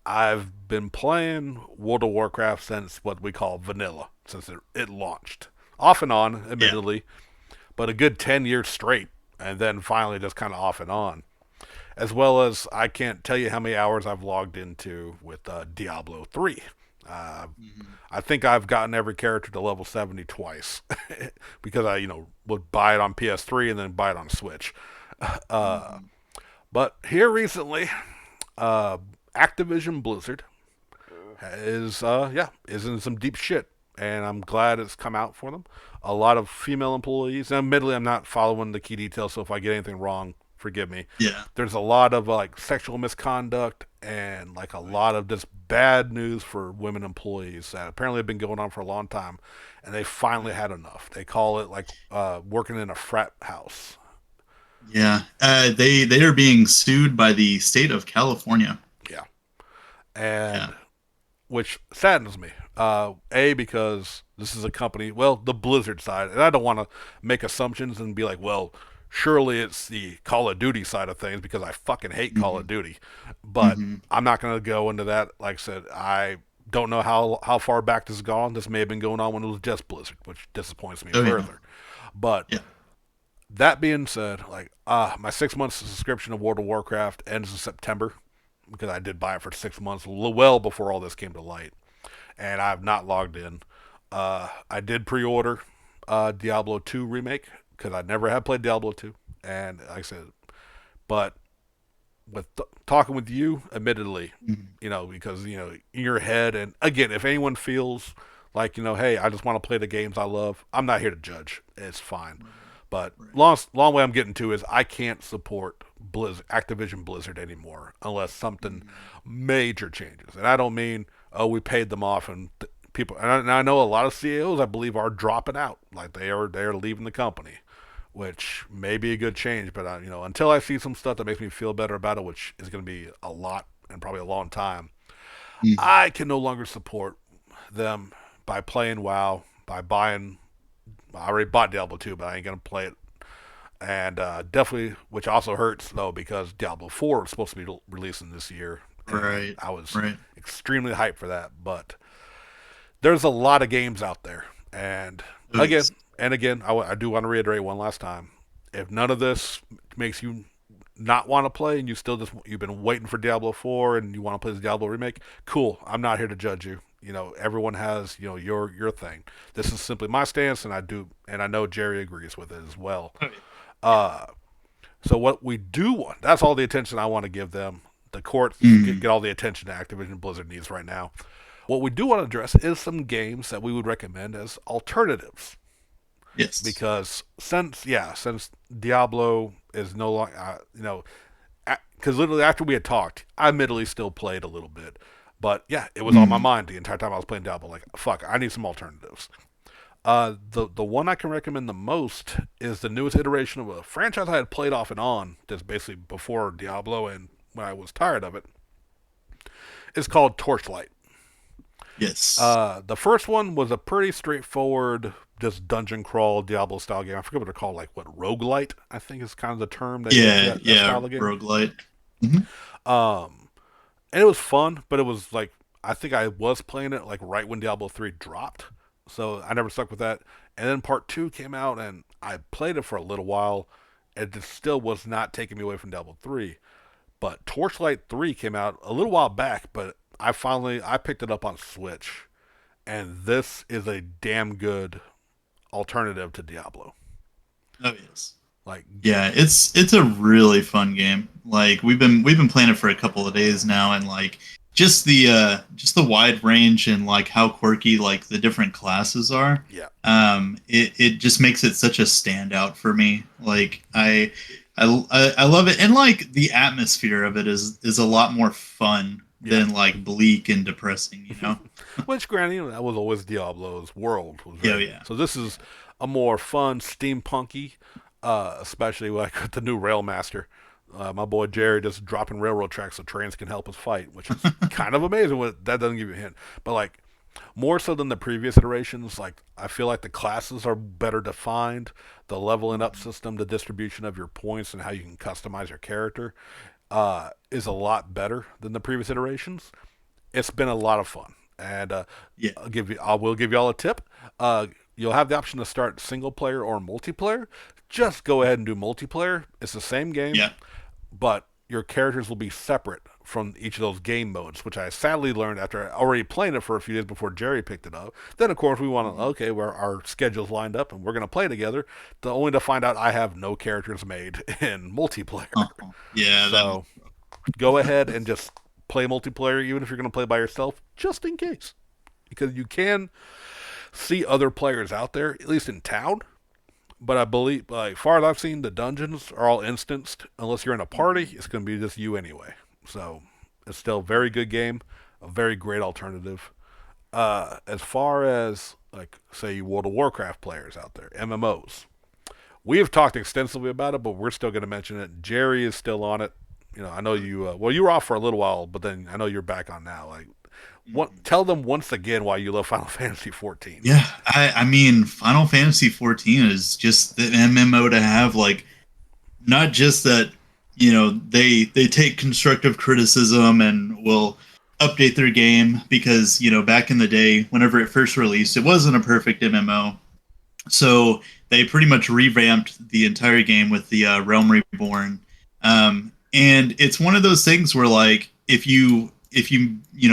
I've been playing World of Warcraft since what we call vanilla, since it launched. Off and on, yeah. admittedly, but a good 10 years straight, and then finally just kind of off and on. As well as I can't tell you how many hours I've logged into with Diablo 3. Uh, Mhm. I think I've gotten every character to level 70 twice because I, would buy it on PS3 and then buy it on Switch. Uh, Mhm. but here recently, uh, Activision Blizzard is in some deep shit, and I'm glad it's come out for them. A lot of female employees. And admittedly, I'm not following the key details, so if I get anything wrong, forgive me. Yeah. There's a lot of like sexual misconduct and like a Right. lot of just bad news for women employees that apparently have been going on for a long time, and they finally had enough. They call it like working in a frat house. Yeah. They are being sued by the state of California. Yeah, Yeah. and which saddens me. Because this is a company, well, the Blizzard side, and I don't want to make assumptions and be like, well, surely it's the Call of Duty side of things because I fucking hate Call of Hmm. Duty. But Hmm. I'm not going to go into that. Like I said, I don't know how far back this has gone. This may have been going on when it was just Blizzard, which disappoints me Oh yeah. further. But Yeah. that being said, like my 6 months subscription of World of Warcraft ends in September because I did buy it for 6 months, well before all this came to light, and I've not logged in. I did pre-order Diablo 2 remake because I never had played Diablo 2, and like I said, but with talking with you, admittedly, Mhm. because in your head, and again, if anyone feels like hey, I just want to play the games I love, I'm not here to judge. It's fine. But Right. long way I'm getting to is I can't support Activision Blizzard anymore unless something Mhm. major changes. And I don't mean we paid them off and people. And I know a lot of CEOs I believe are dropping out, like they are leaving the company, which may be a good change. But until I see some stuff that makes me feel better about it, which is going to be a lot and probably a long time, Mhm. I can no longer support them by playing WoW, by buying. I already bought Diablo 2, but I ain't gonna play it. And definitely, which also hurts though, because Diablo 4 is supposed to be releasing this year, and Right. I was Right. extremely hyped for that. But there's a lot of games out there, and Oh again yes. and again, I do want to reiterate one last time: if none of this makes you not want to play, and you've been waiting for Diablo 4 and you want to play the Diablo remake, cool. I'm not here to judge you. Everyone has your thing. This is simply my stance, and I know Jerry agrees with it as well. Oh, yeah. Yeah. Uh, so what we do want, that's all the attention I want to give them. The courts get Mhm. all the attention that Activision Blizzard needs right now. What we do want to address is some games that we would recommend as alternatives. Yes. Because since Diablo is no longer, because literally after we had talked, I admittedly still played a little bit. But yeah, it was on my Mhm. mind the entire time I was playing Diablo. Like, fuck, I need some alternatives. The one I can recommend the most is the newest iteration of a franchise I had played off and on, just basically before Diablo and when I was tired of it. It's called Torchlight. Yes. The first one was a pretty straightforward, just dungeon crawl Diablo style game. I forget what they're called, like what roguelite, I think is kind of the term they give to Yeah. that Yeah. style of game. Roguelite. Mhm. Um, and it was fun, but it was like I think I was playing it like right when Diablo 3 dropped, so I never stuck with that. And then part 2 came out, and I played it for a little while. It just still was not taking me away from Diablo 3. But Torchlight 3 came out a little while back, but I picked it up on Switch, and this is a damn good alternative to Diablo. Oh yes. Like, Yeah, it's a really fun game. Like we've been playing it for a couple of days now, and like just the wide range and like how quirky like the different classes are. yeah, It just makes it such a standout for me. Like I love it, and like the atmosphere of it is a lot more fun yeah. than like bleak and depressing. You know? Which, granted, that was always Diablo's world was Yeah, very. yeah, So this is yeah. a more fun, steampunky, especially like with the new Railmaster. My boy Jerry just dropping railroad tracks so trains can help us fight, which is kind of amazing. What that doesn't give you a hint, but like more so than the previous iterations, like I feel like the classes are better defined. The leveling up system, the distribution of your points, and how you can customize your character is a lot better than the previous iterations. It's been a lot of fun, and Yeah. I will give you all a tip. You'll have the option to start single player or multiplayer. Just go ahead and do multiplayer. It's the same game, Yeah. but your characters will be separate from each of those game modes, which I sadly learned after already playing it for a few days before Jerry picked it up. Then, of course, we want to, Mhm. okay, where our schedules lined up and we're going to play together, only to find out I have no characters made in multiplayer. Uh-huh. Yeah, that So go ahead and just play multiplayer, even if you're going to play by yourself, just in case. Because you can see other players out there, at least in town. But I believe, like, far as I've seen, the dungeons are all instanced. Unless you're in a party, Mhm. it's going to be just you anyway. So it's still a very good game, a very great alternative. As far as, like, say, World of Warcraft players out there, MMOs, we have talked extensively about it, but we're still going to mention it. Jerry is still on it. I know you. Well, you were off for a little while, but then I know you're back on now. Like, Mhm. tell them once again why you love Final Fantasy 14. Yeah, I mean, Final Fantasy 14 is just the MMO to have. Like, not just that, they take constructive criticism and will update their game because back in the day, whenever it first released, it wasn't a perfect MMO. So they pretty much revamped the entire game with the Realm Reborn, and it's one of those things where like if you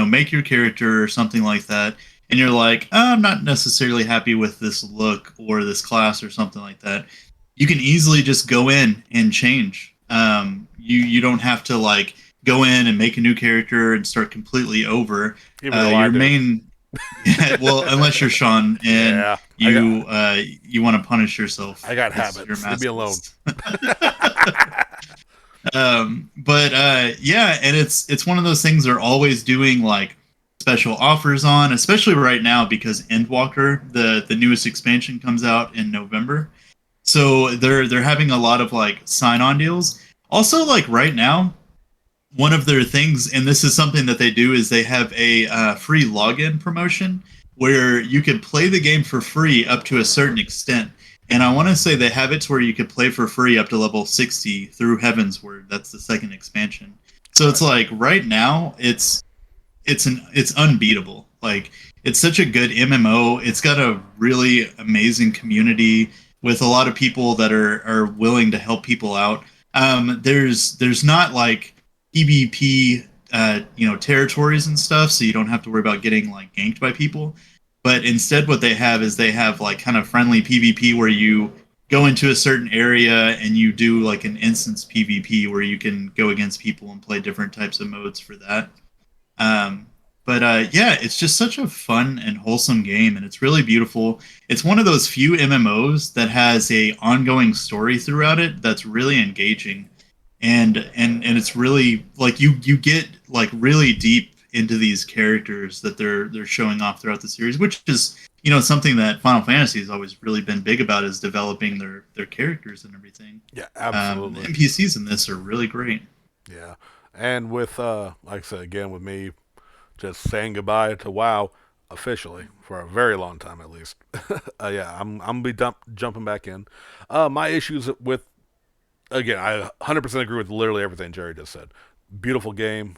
make your character or something like that, and you're like, oh, I'm not necessarily happy with this look or this class or something like that, you can easily just go in and change. You don't have to like go in and make a new character and start completely over. Even though I Your do. main, yeah, well, unless you're Sean and Yeah, you want to punish yourself I got because you're habits. Leave me alone. masochist. But yeah, and it's one of those things they're always doing like special offers on, especially right now because Endwalker, the newest expansion, comes out in November. So they're having a lot of like sign-on deals. Also, like right now, one of their things, and this is something that they do, is they have a free login promotion where you can play the game for free up to a certain extent. And I want to say they have it to where you could play for free up to level 60 through Heaven's Word. That's the second expansion. So it's like right now, it's unbeatable. Like it's such a good MMO. It's got a really amazing community with a lot of people that are willing to help people out. There's not like PvP territories and stuff, so you don't have to worry about getting like ganked by people. But instead, what they have is they have like kind of friendly PvP where you go into a certain area and you do like an instance PvP where you can go against people and play different types of modes for that. Um, but yeah, it's just such a fun and wholesome game, and it's really beautiful. It's one of those few MMOs that has a ongoing story throughout it that's really engaging, and it's really like you get like really deep into these characters that they're showing off throughout the series, which is something that Final Fantasy has always really been big about is developing their characters and everything. Yeah, The absolutely. NPCs in this are really great. Yeah, and with like I said again, with me just saying goodbye to WoW officially for a very long time at least. Yeah, I'm gonna be jumping back in. My issues with again, I 100% agree with literally everything Jerry just said. Beautiful game,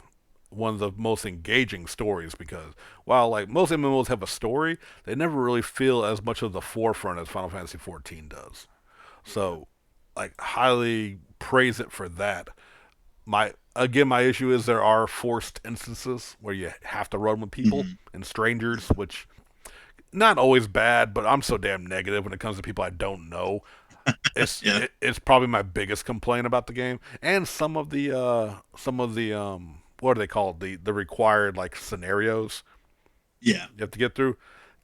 one of the most engaging stories because while like most MMOs have a story, they never really feel as much of the forefront as Final Fantasy 14 does. So, like, highly praise it for that. My issue is there are forced instances where you have to run with people Mhm. and strangers, which not always bad, but I'm so damn negative when it comes to people I don't know. Yeah, It's probably my biggest complaint about the game, and some of the what are they called, the required like scenarios yeah, you have to get through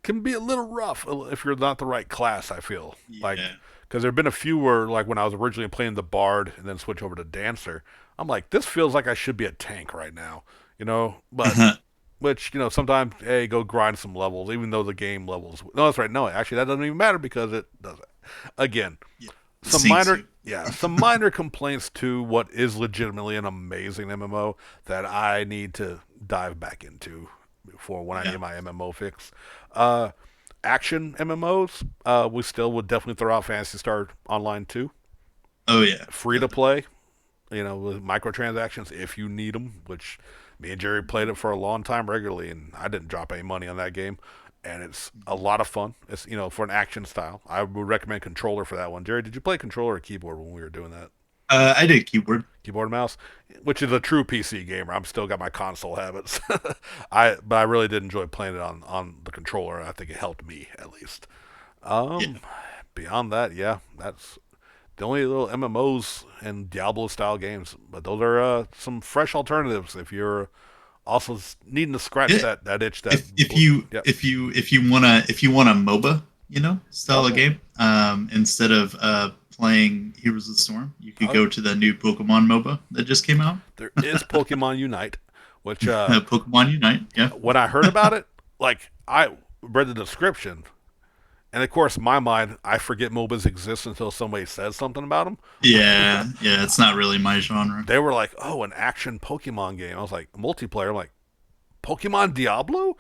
can be a little rough if you're not the right class. I feel like yeah. because there have been a few where like when I was originally playing the bard and then switch over to dancer, I'm like this feels like I should be a tank right now, but which sometimes hey go grind some levels even though the game levels no that's right no actually that doesn't even matter because it doesn't again Yeah. It some sinks minor you. yeah some minor complaints to what is legitimately an amazing MMO that I need to dive back into for when I Yeah. need my MMO fix. Uh, Action MMOs, we still would definitely throw out Fantasy Star Online 2. Oh yeah, Free to definitely. play, with microtransactions if you need them, which me and Jerry played it for a long time regularly, and I didn't drop any money on that game. And it's a lot of fun. It's for an action style. I would recommend controller for that one. Jerry, did you play controller or keyboard when we were doing that? I did keyboard. Keyboard and mouse, which is a true PC gamer. I'm still got my console habits. But I really did enjoy playing it on the controller. I think it helped me at least. Yeah. Um, Beyond that, yeah, that's the only little MMOs and Diablo style games. But those are some fresh alternatives if you're also needing to scratch Yeah. that itch. If you Yep. if you want a MOBA, style of Oh, game, instead of playing Heroes of the Storm, you could oh, go to the new Pokemon MOBA that just came out. there is Pokemon Unite, which Pokemon Unite. Yeah. when I heard about it, like I read the description. And of course, in my mind, I forget MOBAs exist until somebody says something about them. Yeah. Yeah. It's not really my genre. They were like, "Oh, an action Pokemon game." I was like, "Multiplayer." I'm like, "Pokemon Diablo?"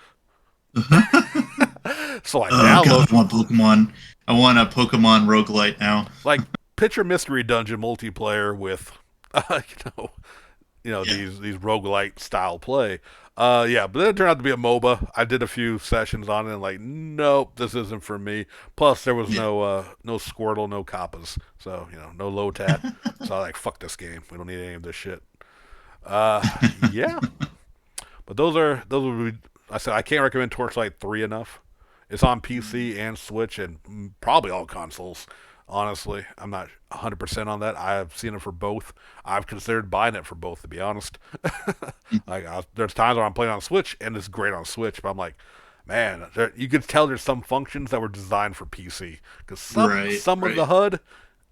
So I Oh download god, I want Pokemon. I want a Pokemon roguelite now. like picture Mystery Dungeon multiplayer with, Yeah. these roguelite style play. Yeah, but then it turned out to be a MOBA. I did a few sessions on it and like, nope, this isn't for me. Plus there was Yeah. no Squirtle, no Kappas. So, no Lotat. So I like fuck this game. We don't need any of this shit. Yeah. But those would be I said I can't recommend Torchlight 3 enough. It's on Mm. PC and Switch and probably all consoles. Honestly, I'm not 100% on that. I've seen it for both. I've considered buying it for both, to be honest. There's times where I'm playing on Switch and it's great on Switch, but I'm like, man, you could tell there's some functions that were designed for PC because Right, some of right. the HUD,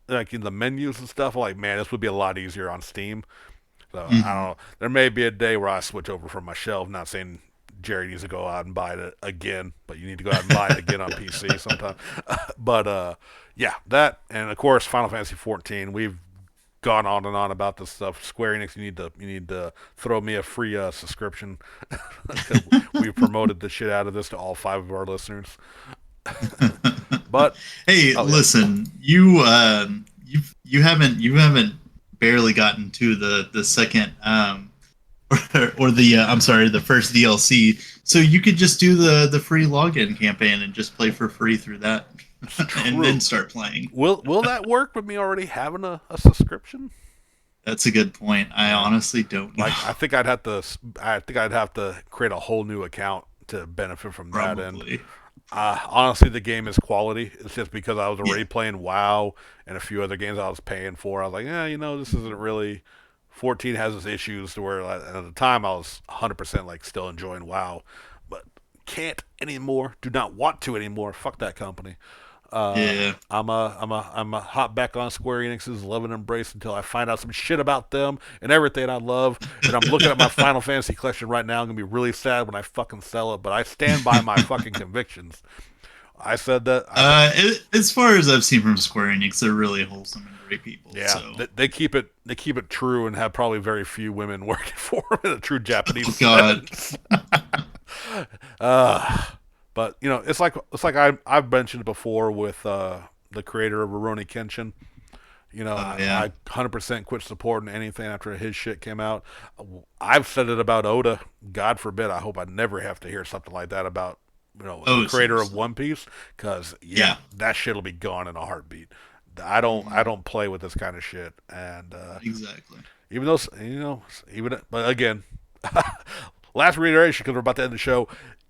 like in the menus and stuff, I'm like, man, this would be a lot easier on Steam. So I don't Hmm. know. There may be a day where I switch over from my shelf. Not saying Jerry needs to go out and buy it again, but you need to go out and buy it again on PC sometime. But yeah, that and of course Final Fantasy 14. We've gone on and on about this stuff. Square Enix, you need to throw me a free subscription because we promoted the shit out of this to all 5 of our listeners. But Hey, oh yeah, listen, you haven't barely gotten to the second or the I'm sorry, the first DLC. So you could just do the free login campaign and just play for free through that, it's and then true. start playing. Will that work with me already having a subscription? That's a good point. I Yeah. honestly don't know. Like I think I'd have to create a whole new account to benefit from that end. Probably. Honestly, the game is quality. It's just because I was Yeah. already playing WoW and a few other games I was paying for. I was like, yeah, this isn't really. 14 has its issues to where like, at the time I was 100% like still enjoying WoW, but can't anymore. Do not want to anymore. Fuck that company. Yeah. I'm a hop back on Square Enix's love and embrace until I find out some shit about them and everything I love. And I'm looking at my Final Fantasy collection right now. I'm gonna be really sad when I fucking sell it, but I stand by my fucking convictions. I said that. As far as I've seen from Square Enix, they're really wholesome and great people. Yeah, So, they keep it true and have probably very few women working for them in a true oh Japanese God, sense. Uh, but it's like I've mentioned before with the creator of Rurouni Kenshin. yeah, I 100% quit supporting anything after his shit came out. I've said it about Oda. God forbid, I hope I never have to hear something like that about the oh creator of seriously, One Piece. Because yeah, yeah, that shit'll be gone in a heartbeat. I mhm, don't play with this kind of shit. And exactly. even though even but again, last reiteration because we're about to end the show.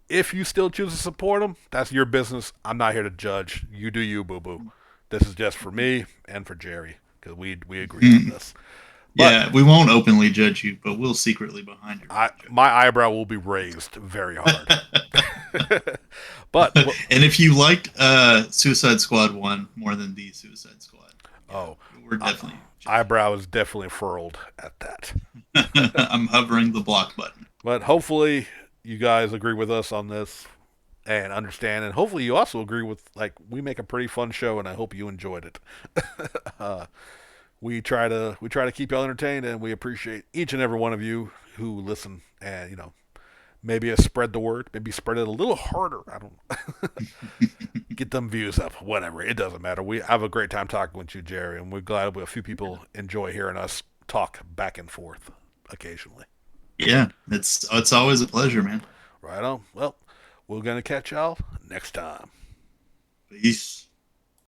If you still choose to support them, that's your business. I'm not here to judge. You do you, boo boo. This is just for me and for Jerry because we agree on Mhm. this. But Yeah, we won't openly judge you, but we'll secretly behind your back my judge eyebrow will be raised very hard. But and if you liked Suicide Squad 1 more than the Suicide Squad, yeah, oh, we're definitely judging eyebrow is definitely furled at that. you. I'm hovering the block button. But hopefully you guys agree with us on this and understand, and hopefully you also agree with like we make a pretty fun show, and I hope you enjoyed it. uh, we try to keep y'all entertained, and we appreciate each and every one of you who listen, and maybe spread the word, maybe spread it a little harder. I don't get them views up, whatever. It doesn't matter. We have a great time talking with you, Jerry, and we're glad a few people enjoy hearing us talk back and forth occasionally. Yeah, it's always a pleasure, man. Right on. Well, we're gonna catch y'all next time. Peace.